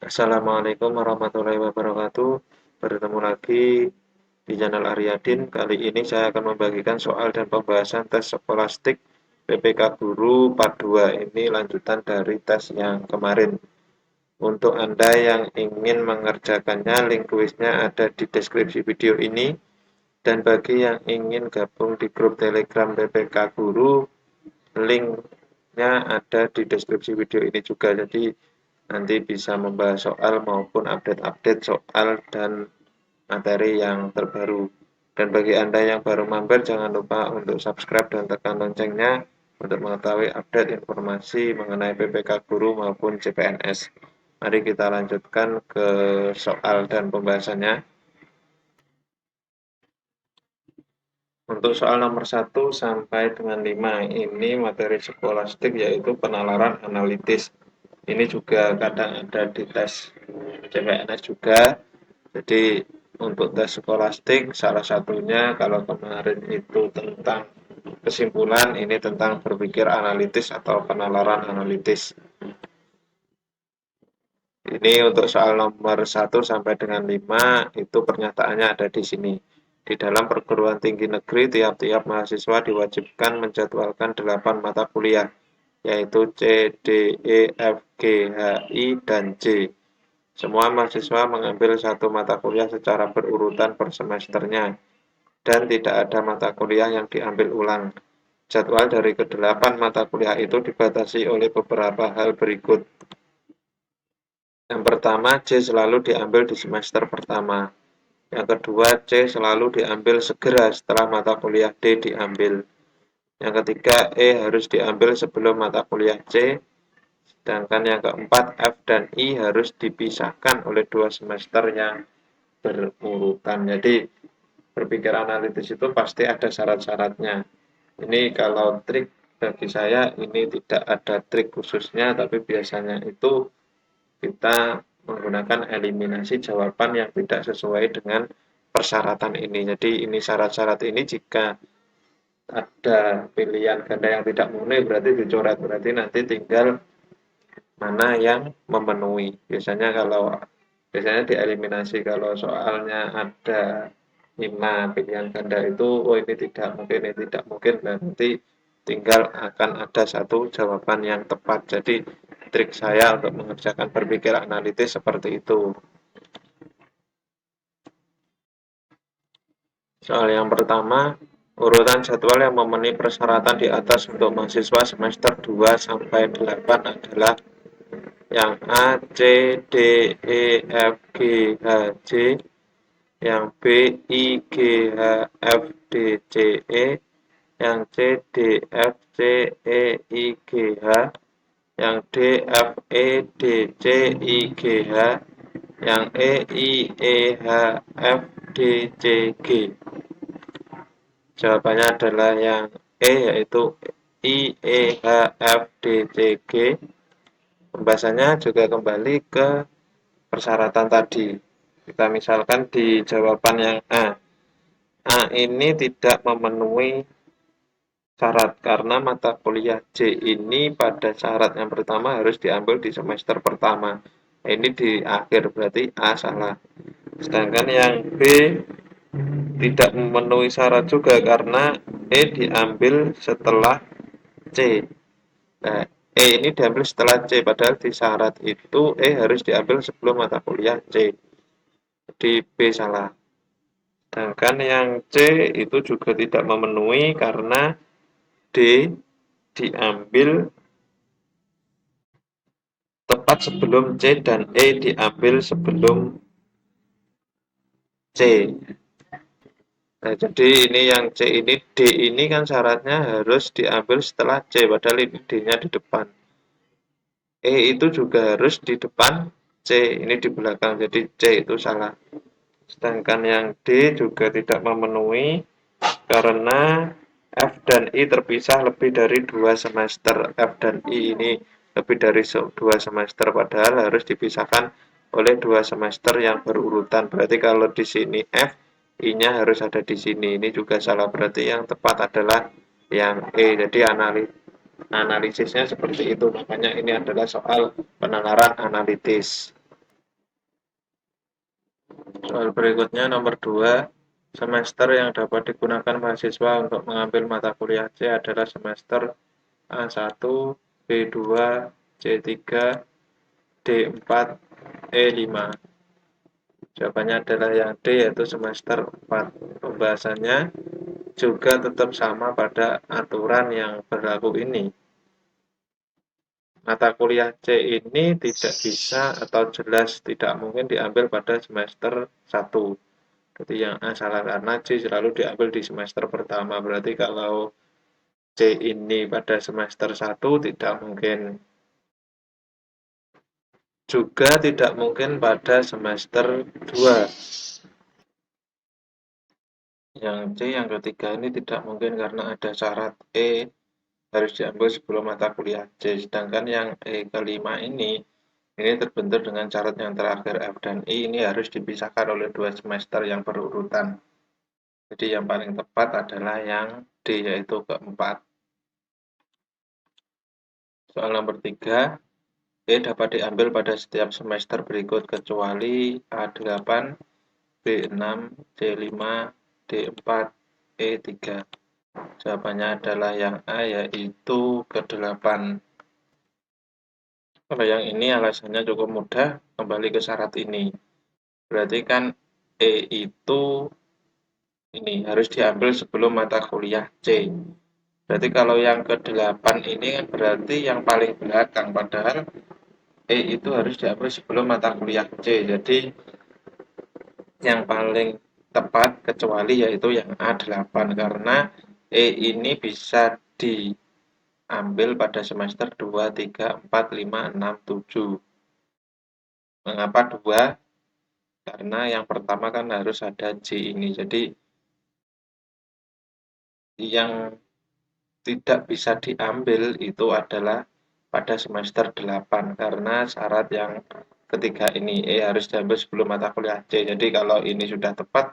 Assalamualaikum warahmatullahi wabarakatuh. Bertemu lagi di channel Aryadin. Kali ini saya akan membagikan soal dan pembahasan tes skolastik PPK Guru Part 2. Ini lanjutan dari tes yang kemarin. Untuk Anda yang ingin mengerjakannya, link kuisnya ada di deskripsi video ini. Dan bagi yang ingin gabung di grup Telegram PPK Guru, linknya ada di deskripsi video ini juga. Jadi nanti bisa membahas soal maupun update-update soal dan materi yang terbaru. Dan bagi Anda yang baru mampir, jangan lupa untuk subscribe dan tekan loncengnya untuk mengetahui update informasi mengenai PPK Guru maupun CPNS. Mari kita lanjutkan ke soal dan pembahasannya. Untuk soal nomor 1 sampai dengan 5, ini materi skolastik yaitu penalaran analitis. Ini juga kadang ada di tes CPNS juga. Jadi untuk tes skolastik salah satunya kalau kemarin itu tentang kesimpulan, ini tentang berpikir analitis atau penalaran analitis. Ini untuk soal nomor 1 sampai dengan 5 itu pernyataannya ada di sini. Di dalam perguruan tinggi negeri, tiap-tiap mahasiswa diwajibkan menjadwalkan 8 mata kuliah, yaitu C, D, E, F, G, H, I, dan J. Semua mahasiswa mengambil satu mata kuliah secara berurutan per semesternya, dan tidak ada mata kuliah yang diambil ulang. Jadwal dari kedelapan mata kuliah itu dibatasi oleh beberapa hal berikut. Yang pertama, C selalu diambil di semester pertama. Yang kedua, C selalu diambil segera setelah mata kuliah D diambil. Yang ketiga, E harus diambil sebelum mata kuliah C. Sedangkan yang keempat, F dan I harus dipisahkan oleh 2 semester yang berurutan. Jadi, berpikir analitis itu pasti ada syarat-syaratnya. Ini kalau trik bagi saya, ini tidak ada trik khususnya, tapi biasanya itu kita menggunakan eliminasi jawaban yang tidak sesuai dengan persyaratan ini. Jadi ini syarat-syarat ini jika ada pilihan ganda yang tidak memenuhi berarti dicoret, berarti nanti tinggal mana yang memenuhi. Biasanya dieliminasi kalau soalnya ada 5 pilihan ganda itu, oh ini tidak mungkin, ini tidak mungkin, nanti tinggal akan ada satu jawaban yang tepat. Jadi trik saya untuk mengerjakan berpikir analitis seperti itu. Soal yang pertama, urutan jadwal yang memenuhi persyaratan di atas untuk mahasiswa semester 2 sampai 8 adalah yang A, C, D, E, F, G, H, J, yang B, I, G, H, F, D, C, E, yang C, D, F, C, E, I, G, H, yang D, F, E, D, C, I, G, H, yang E, I, E, H, F, D, C, G. Jawabannya adalah yang E, yaitu I, E, H, F, D, C, G. Pembahasannya juga kembali ke persyaratan tadi. Kita misalkan di jawaban yang A. A ini tidak memenuhi syarat karena mata kuliah C ini pada syarat yang pertama harus diambil di semester pertama. Ini di akhir, berarti A salah. Sedangkan yang B tidak memenuhi syarat juga karena E diambil setelah C. Nah, E ini diambil setelah C, padahal di syarat itu E harus diambil sebelum mata kuliah C. Jadi B salah. Sedangkan yang C itu juga tidak memenuhi karena D diambil tepat sebelum C dan E diambil sebelum C. Nah, jadi ini yang C ini, D ini kan syaratnya harus diambil setelah C, padahal ini D-nya di depan. E itu juga harus di depan C, ini di belakang, jadi C itu salah. Sedangkan yang D juga tidak memenuhi karena F dan I terpisah lebih dari 2 semester. F dan I ini lebih dari 2 semester, padahal harus dipisahkan oleh 2 semester yang berurutan. Berarti kalau di sini F, I-nya harus ada di sini. Ini juga salah, berarti yang tepat adalah yang E. Jadi analisisnya seperti itu, makanya ini adalah soal penalaran analitis. Soal berikutnya nomor 2, semester yang dapat digunakan mahasiswa untuk mengambil mata kuliah C adalah semester A1, B2, C3, D4, E5. Jawabannya adalah yang D, yaitu semester 4. Pembahasannya juga tetap sama pada aturan yang berlaku ini. Mata kuliah C ini tidak bisa atau jelas tidak mungkin diambil pada semester 1. Jadi yang A salah karena C selalu diambil di semester pertama. Berarti kalau C ini pada semester 1 tidak mungkin. Juga tidak mungkin pada semester 2. Yang C yang ketiga ini tidak mungkin karena ada syarat E harus diambil sebelum mata kuliah C. Sedangkan yang E kelima ini terbentur dengan syarat yang terakhir F dan I ini harus dipisahkan oleh 2 semester yang berurutan. Jadi yang paling tepat adalah yang D, yaitu keempat. Soal nomor 3, E dapat diambil pada setiap semester berikut kecuali A8, B6, C5, D4, E3. Jawabannya adalah yang A, yaitu ke-8. Kalau yang ini alasannya cukup mudah, kembali ke syarat ini. Berarti kan E itu ini harus diambil sebelum mata kuliah C. Berarti kalau yang ke-8 ini kan berarti yang paling belakang, padahal E itu harus diambil sebelum mata kuliah C. Jadi yang paling tepat kecuali yaitu yang A8 karena E ini bisa diambil pada semester 2, 3, 4, 5, 6, 7. Mengapa 2? Karena yang pertama kan harus ada J ini. Jadi yang tidak bisa diambil itu adalah pada semester 8 karena syarat yang ketiga ini E harus diambil sebelum mata kuliah C. Jadi kalau ini sudah tepat,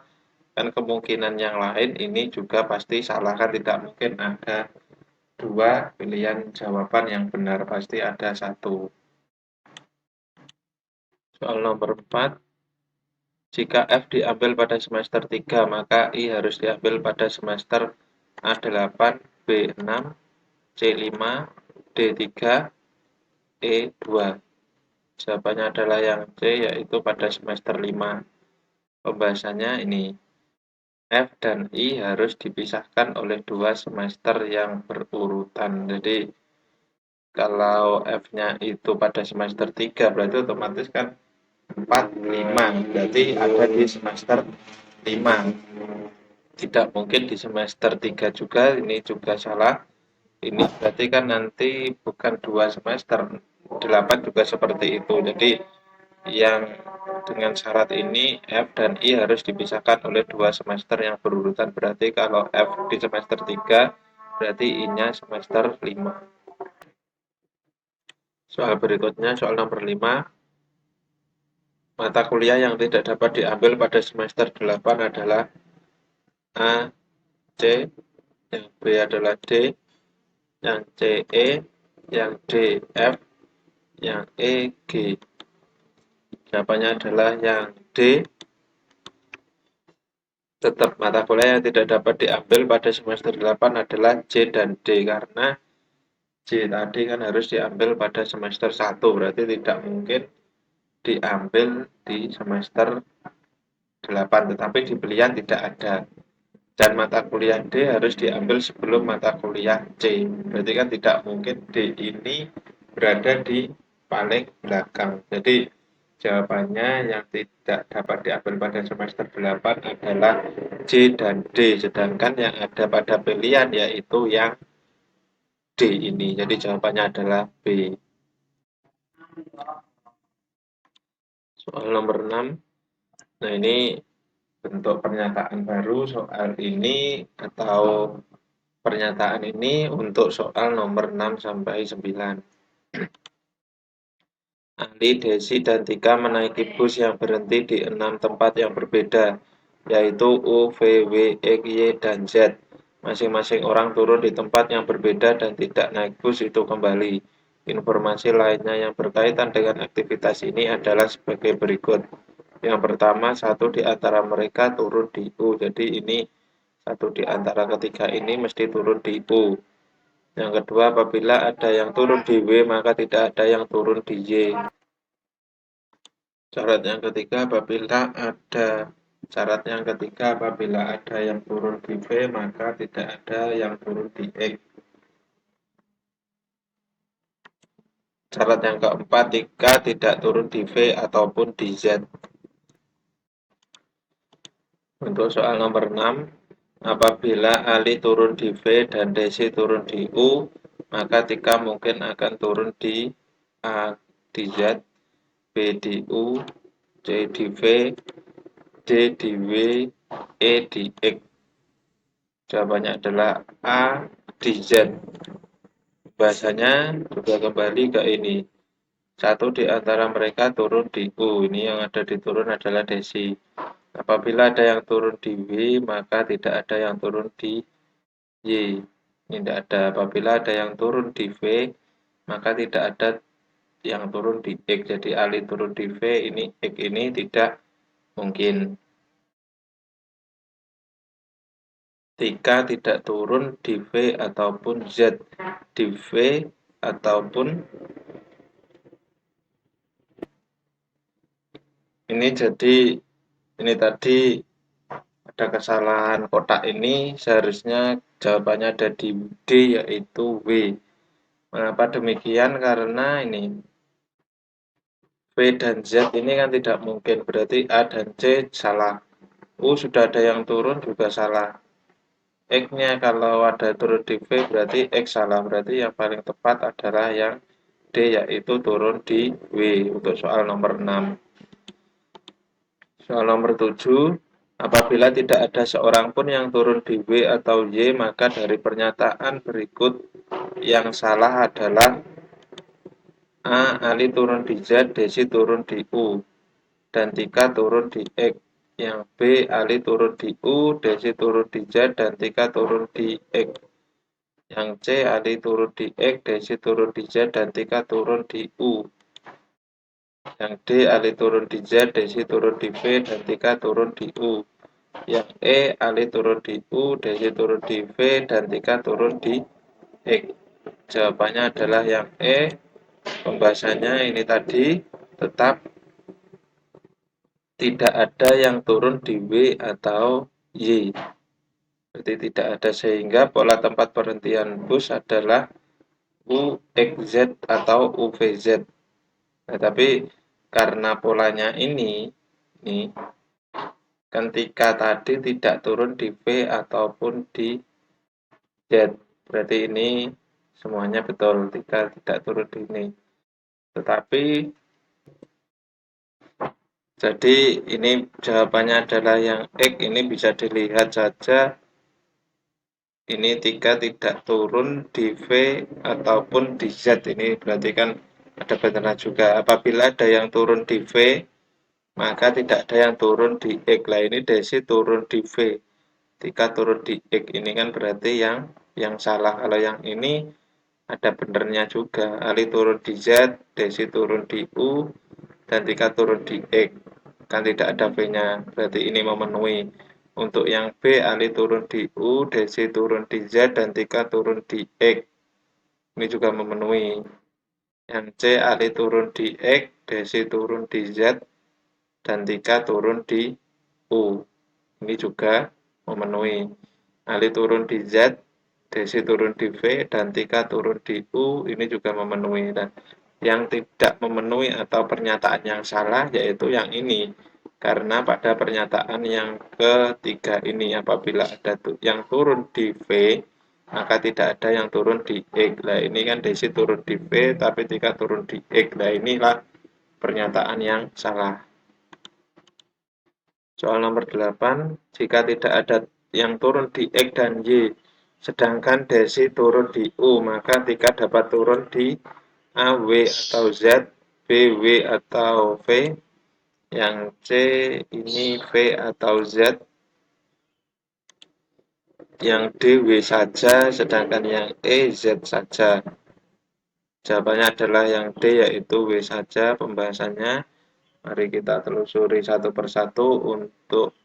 kan kemungkinan yang lain ini juga pasti salah, kan tidak mungkin ada 2 pilihan jawaban yang benar, pasti ada 1. Soal nomor 4, jika F diambil pada semester 3, maka I harus diambil pada semester A8, B6, C5, D3, E2. Jawabannya adalah yang C, yaitu pada semester 5. Pembahasannya ini. F dan I harus dipisahkan oleh 2 semester yang berurutan. Jadi kalau F-nya itu pada semester 3 berarti otomatis kan 4, 5. Berarti ada di semester 5. Tidak mungkin di semester 3 juga, ini juga salah. Ini berarti kan nanti bukan 2 semester, 8 juga seperti itu. Jadi yang dengan syarat ini F dan I harus dipisahkan oleh 2 semester yang berurutan. Berarti kalau F di semester 3, berarti I-nya semester 5. Soal berikutnya, soal nomor 5. Mata kuliah yang tidak dapat diambil pada semester 8 adalah A, C, yang B adalah D, yang C, E, yang D, F, yang E, G. Jawabannya adalah yang D. Tetap mata kuliah yang tidak dapat diambil pada semester 8 adalah C dan D karena C tadi kan harus diambil pada semester 1, berarti tidak mungkin diambil di semester 8, tetapi di pilihan tidak ada. Dan mata kuliah D harus diambil sebelum mata kuliah C. Berarti kan tidak mungkin D ini berada di paling belakang. Jadi jawabannya yang tidak dapat diambil pada semester 8 adalah C dan D. Sedangkan yang ada pada pilihan yaitu yang D ini. Jadi jawabannya adalah B. Soal nomor 6. Nah ini bentuk pernyataan baru soal ini atau pernyataan ini untuk soal nomor 6 sampai 9. Ali, Desi, dan Tika menaiki bus yang berhenti di 6 tempat yang berbeda, yaitu U, V, W, X, Y, dan Z. Masing-masing orang turun di tempat yang berbeda dan tidak naik bus itu kembali. Informasi lainnya yang berkaitan dengan aktivitas ini adalah sebagai berikut. Yang pertama, satu di antara mereka turun di U. Jadi ini satu di antara ketiga ini mesti turun di U. Yang kedua, apabila ada yang turun di W, maka tidak ada yang turun di Y. Syarat yang ketiga, apabila ada yang turun di V, maka tidak ada yang turun di X. Syarat yang keempat, jika tidak turun di V ataupun di Z. Untuk soal nomor 6, apabila Ali turun di V dan Desi turun di U, maka Tika mungkin akan turun di A di Z, B di U, C di V, D di W, E di X. Jawabannya adalah A di Z. Bahasanya juga kembali ke ini. Satu di antara mereka turun di U. Ini yang ada di turun adalah Desi. Apabila ada yang turun di W, maka tidak ada yang turun di Y. Ini tidak ada. Apabila ada yang turun di V, maka tidak ada yang turun di X. Jadi Ali turun di V, ini X ini tidak mungkin. Tika tidak turun di V ataupun Z. Di V ataupun ini jadi ini tadi ada kesalahan kotak ini, seharusnya jawabannya ada di D yaitu W. Mengapa demikian? Karena ini V dan Z ini kan tidak mungkin, berarti A dan C salah. U sudah ada yang turun juga salah. X-nya kalau ada turun di V berarti X salah, berarti yang paling tepat adalah yang D yaitu turun di W untuk soal nomor 6. Soal nomor 7, apabila tidak ada seorang pun yang turun di W atau Y, maka dari pernyataan berikut yang salah adalah A. Ali turun di Z, Desi turun di U, dan Tika turun di X. Yang B. Ali turun di U, Desi turun di Z, dan Tika turun di X. Yang C. Ali turun di X, Desi turun di Z, dan Tika turun di U. Yang D. Ali turun di Z, Desi turun di V, dan Tika turun di U. Yang E. Ali turun di U, Desi turun di V, dan Tika turun di X. Jawabannya adalah yang E. Pembahasannya ini tadi tetap tidak ada yang turun di W atau Y. Berarti tidak ada, sehingga pola tempat perhentian bus adalah UXZ atau UVZ. Nah, tapi karena polanya ini ketika tadi tidak turun di V ataupun di Z. Berarti ini semuanya betul, tidak turun di ini. Tetapi jadi ini jawabannya adalah yang X, ini bisa dilihat saja ini 3 tidak turun di V ataupun di Z. Ini berarti kan ada benar juga. Apabila ada yang turun di V, maka tidak ada yang turun di X. Lah ini Desi turun di V, 3 turun di X. Ini kan berarti yang salah. Kalau yang ini ada benernya juga. Ali turun di Z, Desi turun di U, dan Tika turun di X. Kan tidak ada V-nya. Berarti ini memenuhi. Untuk yang B, Ali turun di U, Desi turun di Z, dan Tika turun di X. Ini juga memenuhi. Yang C, Ali turun di X, Desi turun di Z, dan Tika turun di U. Ini juga memenuhi. Ali turun di Z, Desi turun di V, dan Tika turun di U. Ini juga memenuhi. Dan yang tidak memenuhi atau pernyataan yang salah yaitu yang ini. Karena pada pernyataan yang ketiga ini, apabila ada yang turun di V, maka tidak ada yang turun di X. Nah, ini kan Desi turun di V, tapi Tika turun di X. Nah, inilah pernyataan yang salah. Soal nomor 8, jika tidak ada yang turun di X dan Y, sedangkan Desi turun di U, maka Tika dapat turun di A, W atau Z, B, W atau V. Yang C ini V atau Z. Yang D, W saja, sedangkan yang E, Z saja. Jawabannya adalah yang D, yaitu W saja pembahasannya. Mari kita telusuri satu persatu untuk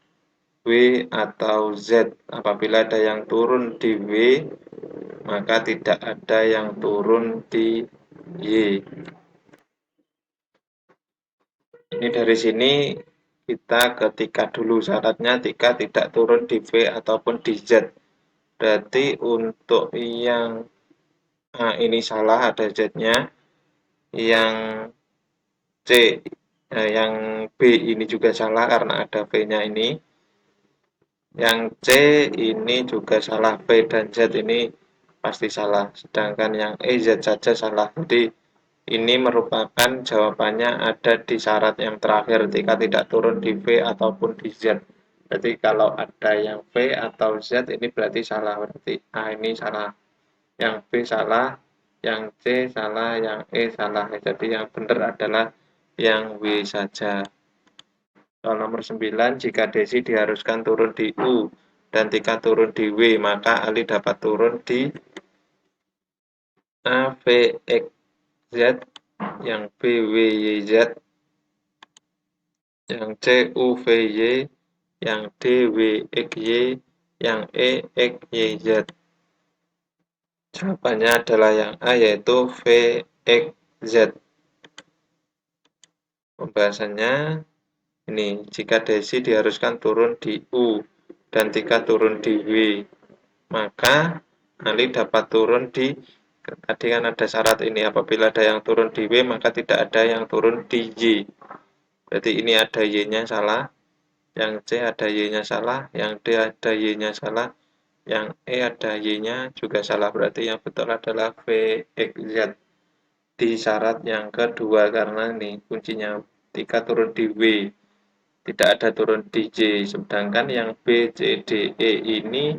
W atau Z. Apabila ada yang turun di W, maka tidak ada yang turun di Y. Ini dari sini kita ketika dulu syaratnya tika tidak turun di V ataupun di Z. Berarti untuk yang A ini salah ada Z-nya, yang C, yang B ini juga salah karena ada V-nya ini. Yang C ini juga salah, B dan Z ini pasti salah. Sedangkan yang E, Z saja salah. Jadi ini merupakan jawabannya ada di syarat yang terakhir ketika tidak turun di V ataupun di Z. Berarti kalau ada yang V atau Z ini berarti salah. Berarti A ini salah. Yang B salah, yang C salah, yang E salah. Jadi yang benar adalah yang W saja. Soal nomor 9, jika Desi diharuskan turun di U dan Tika turun di W, maka Ali dapat turun di A, V, X, Z, yang B, W, Y, Z, yang C, U, V, Y, yang D, W, X, Y, yang E, X, Y, Z. Jawabannya adalah yang A, yaitu V, X, Z. Pembahasannya ini, jika Desi diharuskan turun di U dan Tika turun di W, maka Ali dapat turun di, tadi kan ada syarat ini, apabila ada yang turun di W, maka tidak ada yang turun di Y. Berarti ini ada Y-nya salah, yang C ada Y-nya salah, yang D ada Y-nya salah, yang E ada Y-nya juga salah. Berarti yang betul adalah V, X, Z. Di syarat yang kedua, karena ini kuncinya Tika turun di W, tidak ada turun di J. Sedangkan yang B, C, D, E ini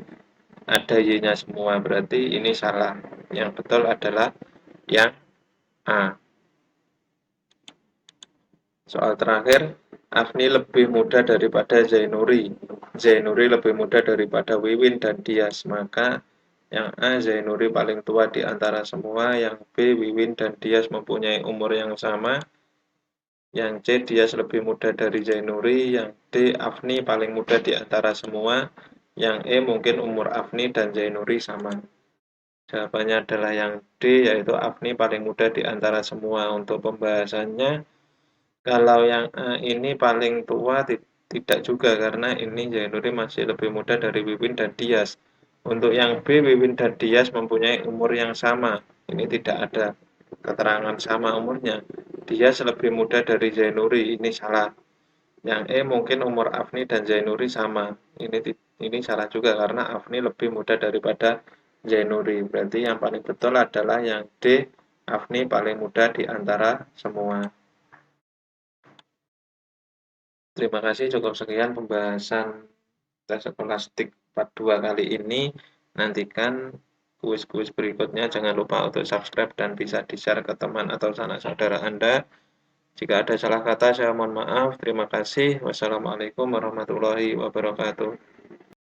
ada Y-nya semua, berarti ini salah. Yang betul adalah yang A. Soal terakhir, Afni lebih muda daripada Zainuri. Zainuri lebih muda daripada Wiwin dan Dias. Maka yang A, Zainuri paling tua di antara semua. Yang B, Wiwin dan Dias mempunyai umur yang sama. Yang C, Dias lebih muda dari Zainuri. Yang D, Afni paling muda di antara semua. Yang E, mungkin umur Afni dan Zainuri sama. Jawabannya adalah yang D, yaitu Afni paling muda di antara semua. Untuk pembahasannya, kalau yang A ini paling tua tidak juga, karena ini Zainuri masih lebih muda dari Wiwin dan Dias. Untuk yang B, Wiwin dan Dias mempunyai umur yang sama. Ini tidak ada keterangan sama umurnya. Dias lebih muda dari Zainuri, ini salah. Yang E mungkin umur Afni dan Zainuri sama. Ini salah juga karena Afni lebih muda daripada Zainuri. Berarti yang paling betul adalah yang D, Afni paling muda di antara semua. Terima kasih, cukup sekian pembahasan tes skolastik part 2 kali ini. Nantikan kuis-kuis berikutnya. Jangan lupa untuk subscribe dan bisa di-share ke teman atau sanak saudara Anda. Jika ada salah kata, saya mohon maaf. Terima kasih. Wassalamualaikum warahmatullahi wabarakatuh.